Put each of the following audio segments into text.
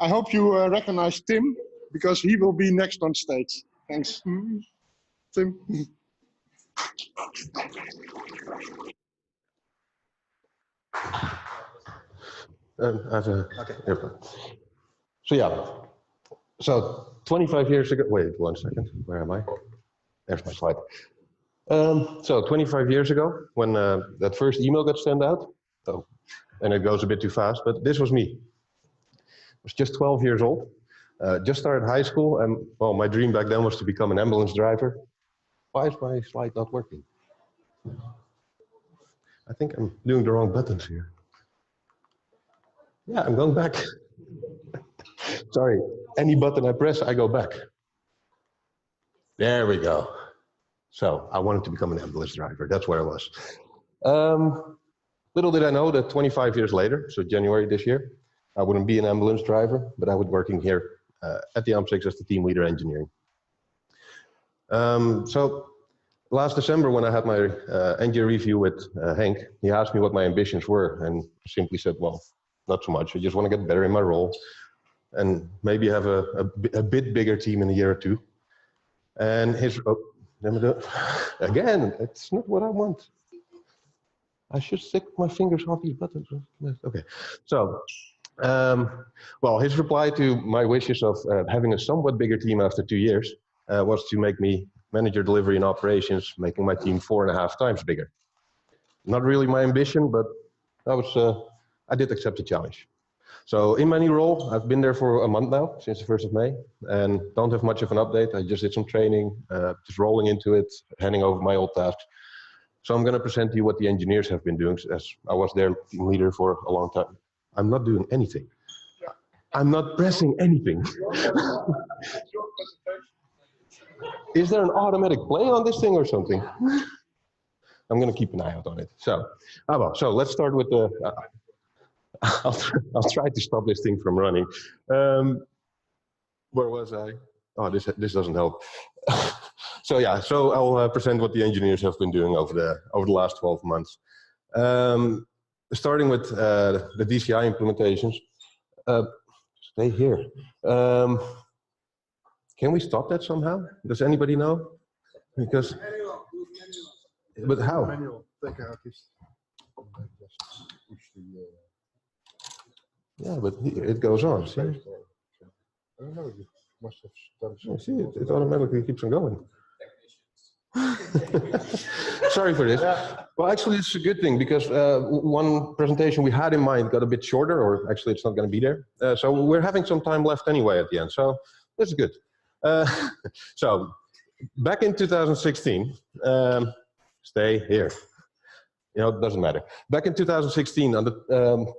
I hope you recognize Tim, because he will be next on stage. Thanks. Tim. I have a earphone. So yeah, so 25 years ago, wait 1 second, where am I? There's my slide. So 25 years ago, when that first email got sent out, and it goes a bit too fast, but this was me. I was just 12 years old, just started high school, and well, my dream back then was to become an ambulance driver. Why is my slide not working? I think I'm doing the wrong buttons here. Yeah, I'm going back. Sorry, any button I press, I go back. There we go. So I wanted to become an ambulance driver. That's where I was. Little did I know that 25 years later, so January this year, I wouldn't be an ambulance driver, but I would be working here at the AMS-IX as the team leader engineering. So last December, when I had my engineer review with Henk, he asked me what my ambitions were, and simply said, well, not so much. I just want to get better in my role and maybe have a bit bigger team in a year or two. And his, again, it's not what I want. I should stick my fingers off these buttons. Okay, so, well, his reply to my wishes of having a somewhat bigger team after 2 years was to make me manager delivery and operations, making my team 4.5 times bigger. Not really my ambition, but that was, I did accept the challenge. So in my new role, I've been there for a month now, since the 1st of May, and don't have much of an update. I just did some training, just rolling into it, handing over my old tasks. So I'm going to present to you what the engineers have been doing, as I was their team leader for a long time. I'm not doing anything. I'm not pressing anything. Is there an automatic play on this thing or something? I'm going to keep an eye out on it. So, so let's start with the... I'll try to stop this thing from running. Where was I? Oh, this doesn't help. So yeah, so I'll present what the engineers have been doing over the last 12 months. Starting with the DCI implementations. Stay here. Can we stop that somehow? Does anybody know? Because, but how? Manual. Take out this. Just push the. Yeah, but it goes on. See? I don't know. You must have done something. See, it automatically keeps on going. Sorry for this. Well, actually, it's a good thing because one presentation we had in mind got a bit shorter, or actually, it's not going to be there. So we're having some time left anyway at the end. So that's good. So back in 2016, stay here. You know, it doesn't matter. Back in 2016, on the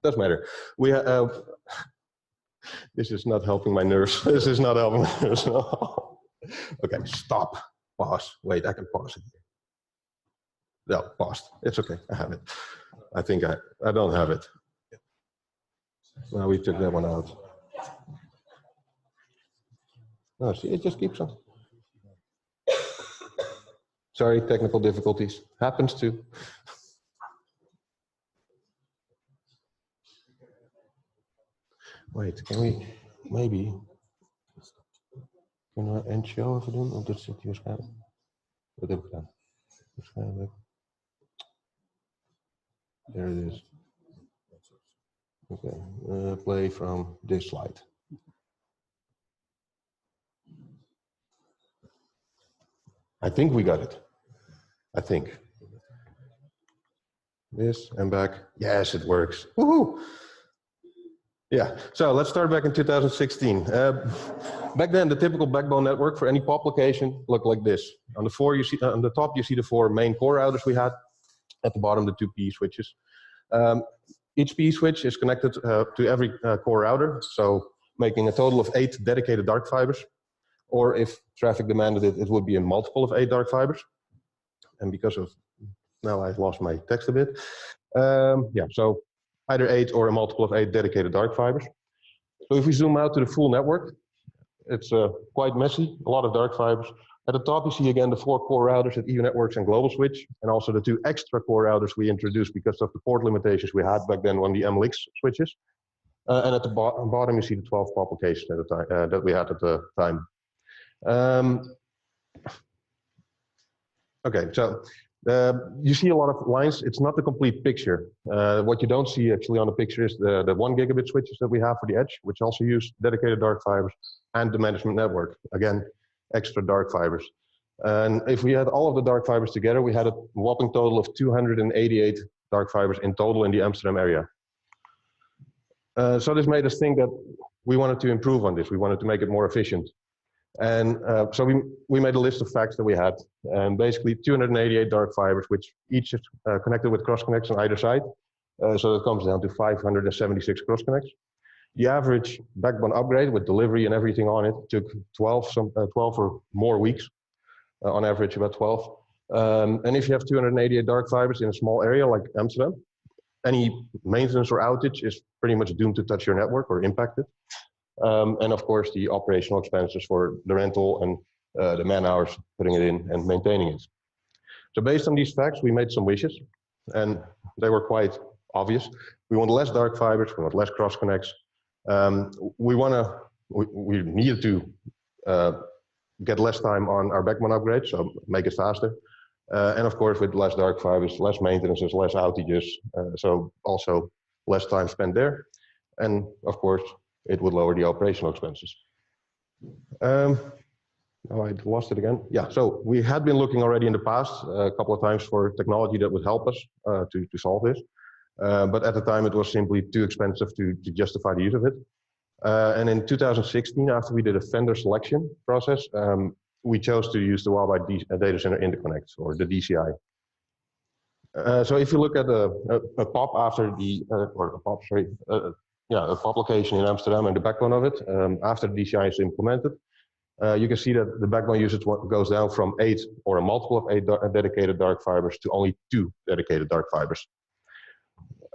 doesn't matter. We this is not helping my nerves. This is not helping my nerves. Okay, stop. Pause. Wait, I can pause it. No, paused. It's okay. I have it. I think I don't have it. Well, we took that one out. No, see, it just keeps on. Sorry, technical difficulties. Happens too. Wait, can we maybe... Kunnen we end show even doen? Want dat zit hier waarschijnlijk. Wat heb ik gedaan? Waarschijnlijk. There it is. Okay, play from this slide. I think we got it. I think. This and back. Yes, it works. Woohoo! Yeah, so let's start back in 2016. Back then, the typical backbone network for any POP application looked like this. On the top, you see the 4 main core routers we had. At the bottom, the 2 P switches. Each P switch is connected to every core router, so making a total of 8 dedicated dark fibers. Or if traffic demanded it, it would be a multiple of 8 dark fibers. And because of, now I've lost my text a bit. Yeah, so either 8 or a multiple of 8 dedicated dark fibers. So if we zoom out to the full network, it's quite messy, a lot of dark fibers. At the top, you see again the 4 core routers at EU Networks and Global Switch, and also the 2 extra core routers we introduced because of the port limitations we had back then on the AMS-IX switches. And at the bottom, you see the 12 publications at the time, that we had at the time. Okay, so you see a lot of lines. It's not the complete picture. What you don't see actually on the picture is the 1 gigabit switches that we have for the edge, which also use dedicated dark fibers, and the management network. Again, extra dark fibers. And if we had all of the dark fibers together, we had a whopping total of 288 dark fibers in total in the Amsterdam area. So this made us think that we wanted to improve on this. We wanted to make it more efficient. And so we made a list of facts that we had, and basically 288 dark fibers, which each is connected with cross connects on either side. So that comes down to 576 cross connects. The average backbone upgrade with delivery and everything on it took 12 or more weeks, on average about 12. And if you have 288 dark fibers in a small area like Amsterdam, any maintenance or outage is pretty much doomed to touch your network or impact it. And of course, the operational expenses for the rental and the man hours putting it in and maintaining it. So based on these facts, we made some wishes, and they were quite obvious. We want less dark fibers, we want less cross connects. We needed to get less time on our backbone upgrade, so make it faster. And of course, with less dark fibers, less maintenances, less outages, so also less time spent there. And of course, it would lower the operational expenses. Oh, I lost it again. Yeah, so we had been looking already in the past a couple of times for technology that would help us to solve this. But at the time, it was simply too expensive to justify the use of it. And in 2016, after we did a vendor selection process, we chose to use the Huawei Data Center Interconnect, or the DCI. So if you look at a POP after the, a POP location in Amsterdam and the backbone of it, after the DCI is implemented, you can see that the backbone usage goes down from 8 or a multiple of 8 dedicated dark fibers to only 2 dedicated dark fibers.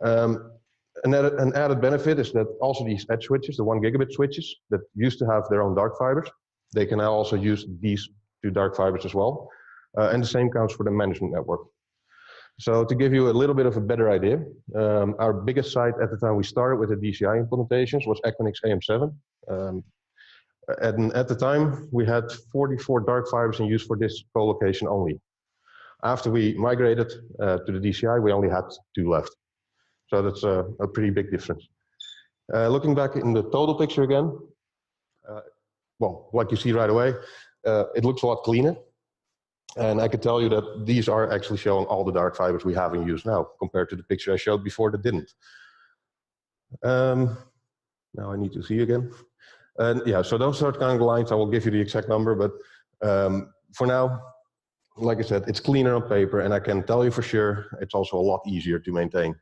An added benefit is that also these edge switches, the 1 gigabit switches that used to have their own dark fibers, they can now also use these 2 dark fibers as well. And the same counts for the management network. So to give you a little bit of a better idea, our biggest site at the time we started with the DCI implementations was Equinix AM-7. And at the time, we had 44 dark fibers in use for this co-location only. After we migrated to the DCI, we only had 2 left. So that's a pretty big difference. Looking back in the total picture again, well, like you see right away, it looks a lot cleaner. And I can tell you that these are actually showing all the dark fibers we have in use now, compared to the picture I showed before that didn't. Now I need to see again. And yeah, so don't start counting the lines. I will give you the exact number, but for now, like I said, it's cleaner on paper, and I can tell you for sure, it's also a lot easier to maintain.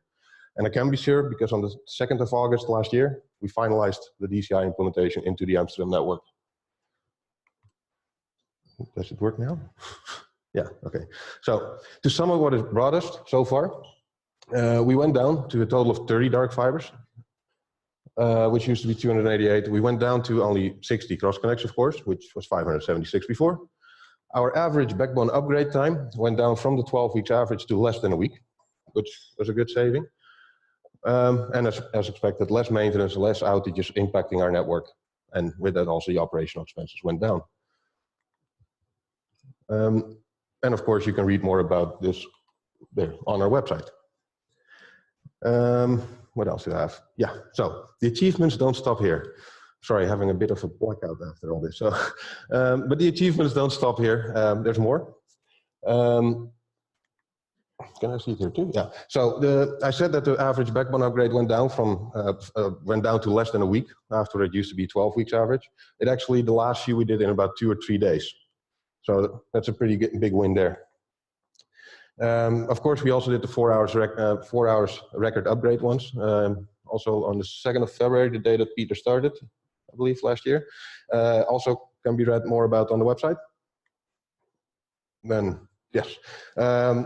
And I can be sure because on the 2nd of August last year, we finalized the DCI implementation into the Amsterdam network. Does it work now? Yeah, okay. So to sum up what it brought us so far, we went down to a total of 30 dark fibers, which used to be 288. We went down to only 60 cross connects, of course, which was 576 before. Our average backbone upgrade time went down from the 12 weeks average to less than a week, which was a good saving. And as expected, less maintenance, less outages impacting our network. And with that also the operational expenses went down. And of course, you can read more about this there on our website. What else do I have? Yeah, so the achievements don't stop here. Sorry, having a bit of a blackout after all this. So, but the achievements don't stop here. There's more. Can I see it here too? Yeah. So I said that the average backbone upgrade went down to less than a week after it used to be 12 weeks average. It actually, the last few we did in about 2 or 3 days. So that's a pretty big win there. Of course, we also did the 4 hours record upgrade ones. Also on the 2nd of February, the day that Peter started, I believe last year. Also can be read more about on the website. Then, yes,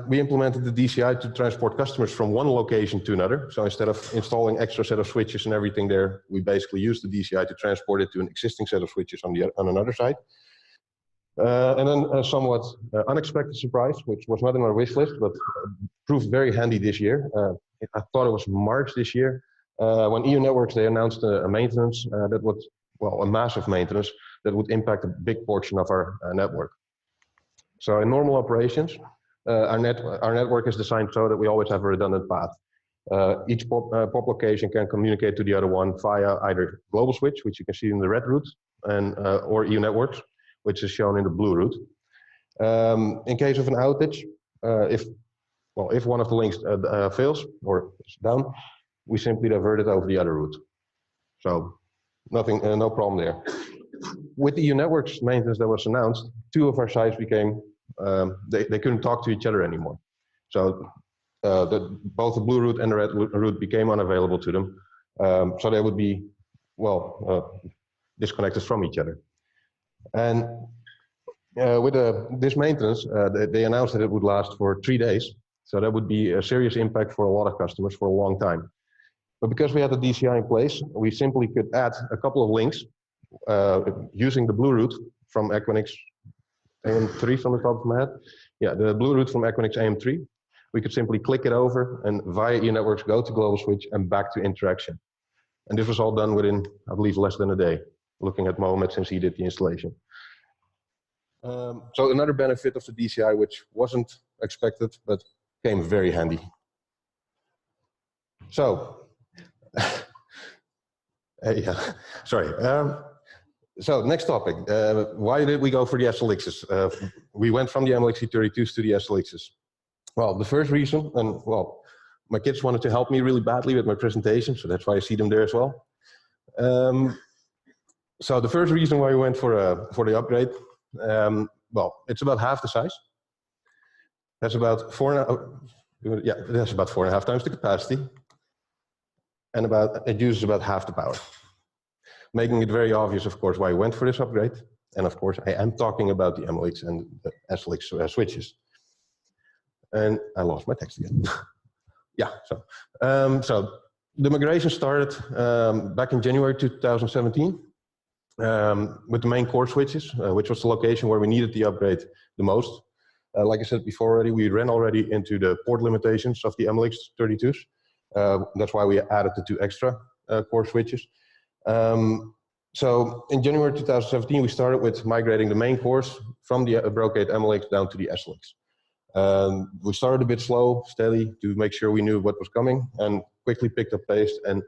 we implemented the DCI to transport customers from one location to another. So instead of installing extra set of switches and everything there, we basically used the DCI to transport it to an existing set of switches on another site. And then a somewhat unexpected surprise, which was not in our wish list, but proved very handy this year. I thought it was March this year. when EU Networks, they announced a maintenance that would, well, a massive maintenance that would impact a big portion of our network. So in normal operations, our network is designed so that we always have a redundant path. Each POP location can communicate to the other one via either global switch, which you can see in the red route, and or EU Networks, which is shown in the blue route. In case of an outage, if one of the links fails or is down, we simply divert it over the other route. So nothing, no problem there. With the EU Networks maintenance that was announced, 2 of our sites became, they couldn't talk to each other anymore. So both the blue route and the red route became unavailable to them. So they would be, well, disconnected from each other. And with this maintenance, they announced that it would last for 3 days. So that would be a serious impact for a lot of customers for a long time. But because we had the DCI in place, we simply could add a couple of links using the blue route from AMS-IX AM3 from the top of my head. Yeah, the blue route from AMS-IX AM3. We could simply click it over and via EU Networks go to global switch and back to interaction. And this was all done within, I believe, less than a day, looking at Mohammed since he did the installation. So another benefit of the DCI, which wasn't expected, but came very handy. So, yeah, sorry. So next topic, why did we go for the SLXs? We went from the MLX E32s to the SLXs. Well, the first reason, and well, my kids wanted to help me really badly with my presentation, so that's why I see them there as well. So the first reason why we went for the upgrade, well, it's about half the size. That's about 4.5 times the capacity, and it uses about half the power, making it very obvious, of course, why we went for this upgrade. And of course, I am talking about the MLX and the SLX switches. And I lost my text again. Yeah, so the migration started back in January 2017 with the main core switches, which was the location where we needed the upgrade the most. Like I said before already, we ran already into the port limitations of the MLX 32s. That's why we added the 2 extra core switches. So in January 2017, we started with migrating the main cores from the Brocade MLX down to the SLX. We started a bit slow, steady, to make sure we knew what was coming, and quickly picked up pace. And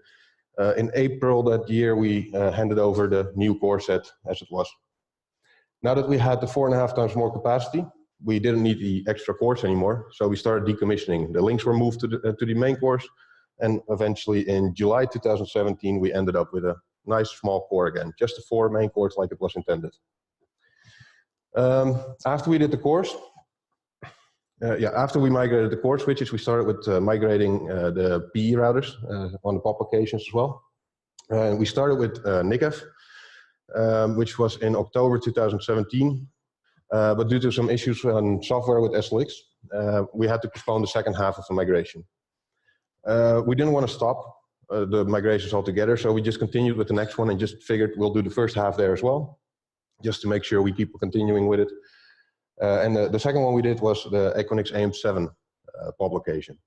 in April that year, we handed over the new core set as it was. Now that we had the 4.5 times more capacity, we didn't need the extra cores anymore, so we started decommissioning. The links were moved to the main cores, and eventually in July 2017, we ended up with a nice small core again, just the 4 main cores like it was intended. After we did the cores, after we migrated the core switches, we started with migrating the PE routers on the POP locations as well. We started with NICF, which was in October 2017. But due to some issues on software with SLX, we had to postpone the second half of the migration. We didn't want to stop the migrations altogether, so we just continued with the next one and just figured we'll do the first half there as well, just to make sure we keep continuing with it. And the second one we did was the AMS-IX AM7 POP location.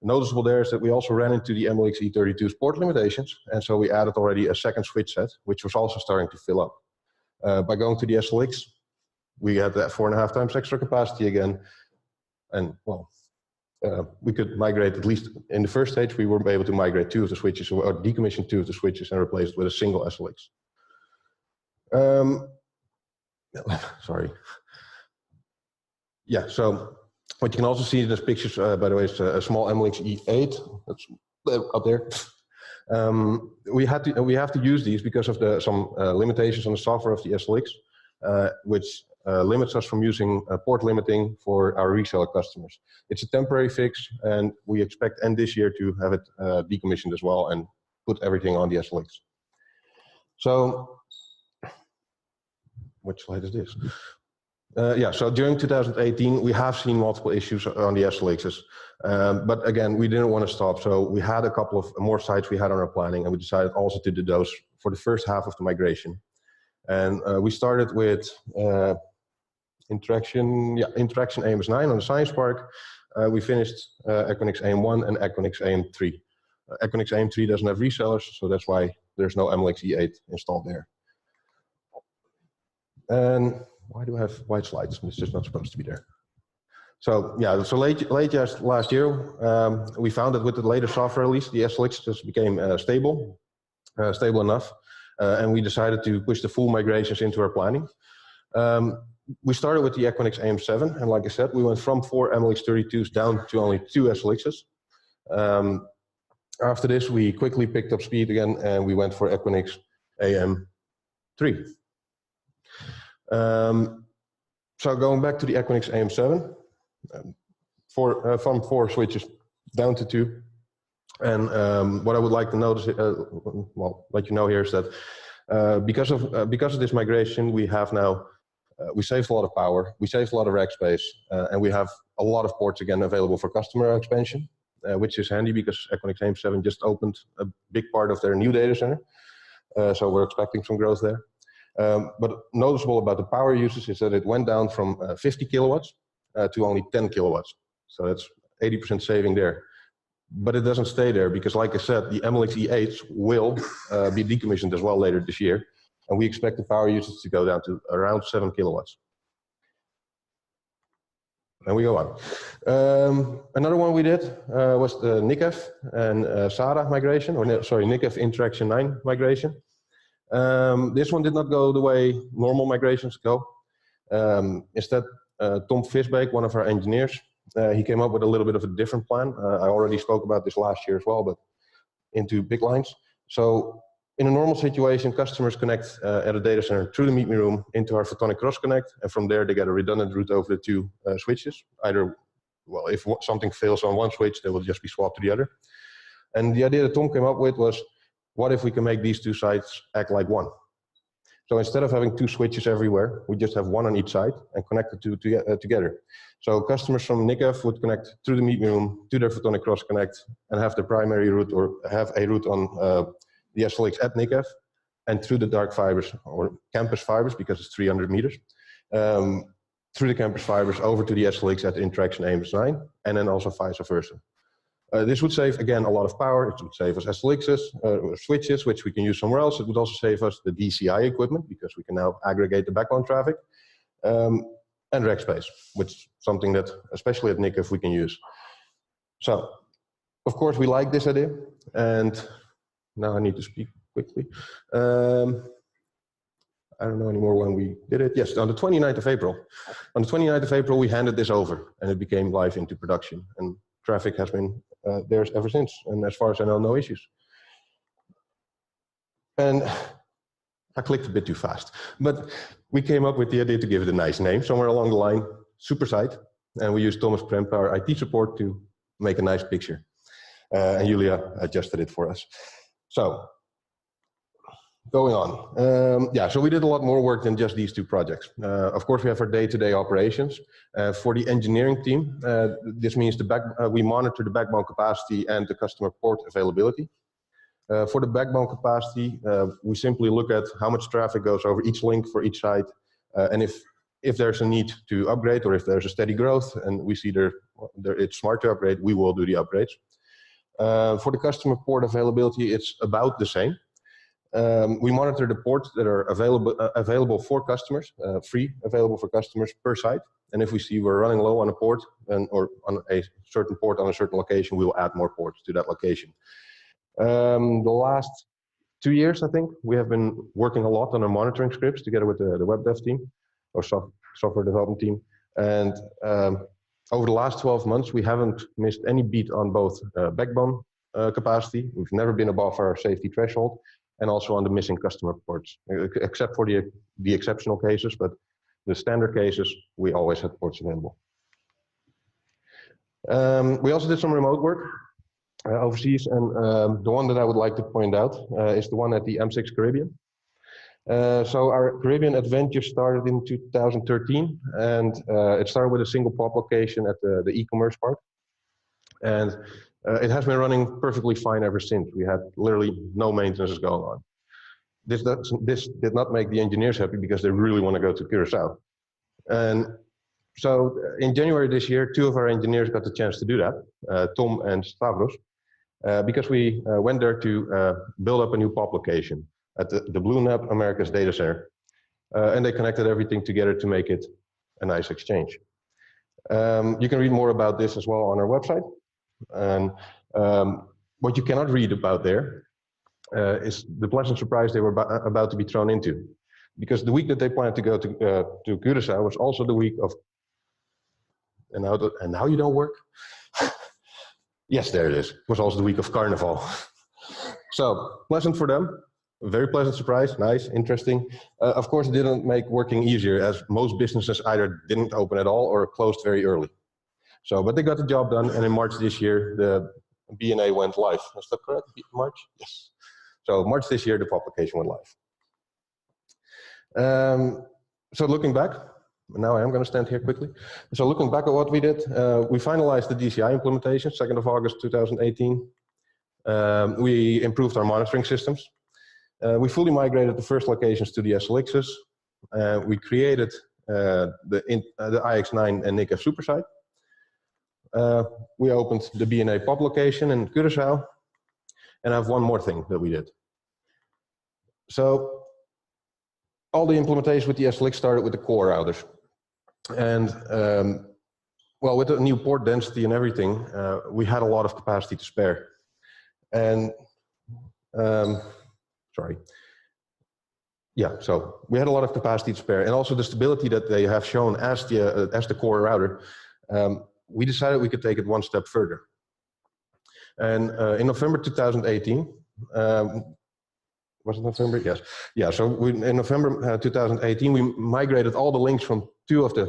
Noticeable there is that we also ran into the MLX E32's port limitations, and so we added already a second switch set, which was also starting to fill up. By going to the SLX, we had that 4.5 times extra capacity again, and well, we could migrate, at least in the first stage, we were able to migrate 2 of the switches, or decommission 2 of the switches and replace it with a single SLX. Sorry. Yeah, so what you can also see in these pictures, by the way, is a small MLX E8, that's up there. We have to use these because of some limitations on the software of the SLX, which limits us from using port limiting for our reseller customers. It's a temporary fix, and we expect end this year to have it decommissioned as well and put everything on the SLX. So, which slide is this? So during 2018, we have seen multiple issues on the SLXs, but again, we didn't want to stop. So we had a couple of more sites we had on our planning, and we decided also to do those for the first half of the migration. And we started with Interaction AMS-IX on the Science Park. We finished AMS-IX AM1 and AMS-IX AM3 Equinix AM3 doesn't have resellers, so that's why there's no AMS-IX installed there. And why do I have white slides? It's just not supposed to be there. So yeah, so late last year, we found that with the latest software release, the SLX just became stable enough, and we decided to push the full migrations into our planning. We started with the Equinix AM7, and like I said, we went from 4 AMS-IX32s down to only 2 SLXs. After this, we quickly picked up speed again, and we went for Equinix AM3. So going back to the Equinix AM7, from 4 switches down to 2. And what I would like to notice, well, let you know here is that because of this migration, we have now we saved a lot of power, we saved a lot of rack space, and we have a lot of ports again available for customer expansion, which is handy because Equinix AM7 just opened a big part of their new data center, so we're expecting some growth there. But noticeable about the power usage is that it went down from 50 kilowatts to only 10 kilowatts. So that's 80% saving there. But it doesn't stay there because, like I said, the AMS-IX will be decommissioned as well later this year. And we expect the power usage to go down to around 7 kilowatts. And we go on. Another one we did was the NICF and SADA migration, or sorry, NICF Interaction 9 migration. This one did not go the way normal migrations go. Instead, Tom Visbeek, one of our engineers, he came up with a little bit of a different plan. I already spoke about this last year as well, but into big lines. So in a normal situation, customers connect at a data center through the Meet Me room into our photonic cross connect, and from there they get a redundant route over the 2 switches. Either, well, if something fails on one switch, they will just be swapped to the other. And the idea that Tom came up with was, what if we can make these 2 sites act like one? So instead of having 2 switches everywhere, we just have one on each side and connect the 2 together. So customers from NICF would connect through the Meet Me room to their photonic cross connect and have the primary route, or have a route on the SLX at NICF, and through the dark fibers or campus fibers, because it's 300 meters, through the campus fibers over to the SLX at the Interaction AMS-IX, and then also vice versa. This would save, again, a lot of power. It would save us SLXs, switches, which we can use somewhere else. It would also save us the DCI equipment, because we can now aggregate the backbone traffic, and rack space, which is something that, especially at NICF, we can use. So, of course, we like this idea, and now I need to speak quickly. I don't know anymore when we did it. Yes, on the 29th of April. On the 29th of April, we handed this over, and it became live into production. And traffic has been there ever since, and as far as I know, no issues. And I clicked a bit too fast, but we came up with the idea to give it a nice name somewhere along the line, Supersite, and we used Thomas Premp, our IT support, to make a nice picture. And Julia adjusted it for us. So, going on. Yeah, so we did a lot more work than just these 2 projects. Of course, we have our day-to-day operations. For the engineering team, this means we monitor the backbone capacity and the customer port availability. For the backbone capacity, we simply look at how much traffic goes over each link for each site, and if there's a need to upgrade, or if there's a steady growth and we see it's smart to upgrade, we will do the upgrades. For the customer port availability, it's about the same. We monitor the ports that are available for customers, free available for customers per site. And if we see we're running low on a port, or on a certain port on a certain location, we will add more ports to that location. The last 2 years, I think, we have been working a lot on our monitoring scripts together with the web dev team, or software development team. And over the last 12 months, we haven't missed any beat on both backbone capacity. We've never been above our safety threshold, and also on the missing customer ports, except for the exceptional cases, but the standard cases, we always had ports available. We also did some remote work overseas, and the one that I would like to point out is the one at the AMS-IX Caribbean. So our Caribbean adventure started in 2013, and it started with a single pop location at the e-commerce park. And it has been running perfectly fine ever since. We had literally no maintenance going on. This did not make the engineers happy, because they really want to go to Curacao. And so in January this year, 2 of our engineers got the chance to do that, Tom and Stavros. because we went there to build up a new POP location at the BlueNAP Americas data center. And they connected everything together to make it a nice exchange. You can read more about this as well on our website. And what you cannot read about there is the pleasant surprise they were about to be thrown into. Because the week that they planned to go to Curaçao was also the week of, and now you don't work? Yes, there it is. It was also the week of Carnival. So, pleasant for them. A very pleasant surprise, nice, interesting. Of course, it didn't make working easier, as most businesses either didn't open at all or closed very early. So, but they got the job done, and in March this year, the BNA went live. Is that correct? March? Yes. So, March this year, the publication went live. So, looking back, now I am going to stand here quickly. So, looking back at what we did, we finalized the DCI implementation, 2nd of August 2018. We improved our monitoring systems. We fully migrated the first locations to the SLXs. We created the IX-9 and NIC supersite. We opened the BNA POP location in Curaçao. And I have one more thing that we did. So all the implementation with the SLX started with the core routers. And well, with the new port density and everything, we had a lot of capacity to spare. And sorry. Yeah, so we had a lot of capacity to spare, and also the stability that they have shown as the core router. We decided we could take it one step further. And in November 2018, was it November? Yes. Yeah. So in November 2018, we migrated all the links from 2 of the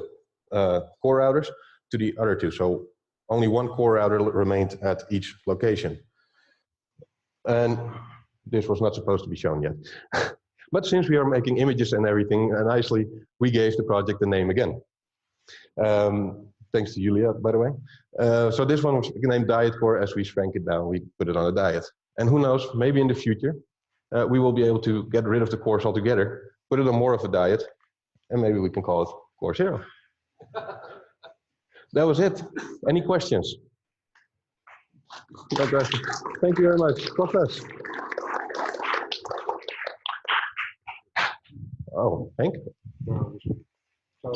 core routers to the other 2. So only one core router remained at each location. And this was not supposed to be shown yet. But since we are making images and everything nicely, we gave the project the name again. Thanks to Julia, by the way. So this one was named Diet Core. As we shrank it down, we put it on a diet. And who knows, maybe in the future, we will be able to get rid of the cores altogether, put it on more of a diet, and maybe we can call it Core 0. That was it. Any questions? No questions. Thank you very much. Profess. Oh, Henk? So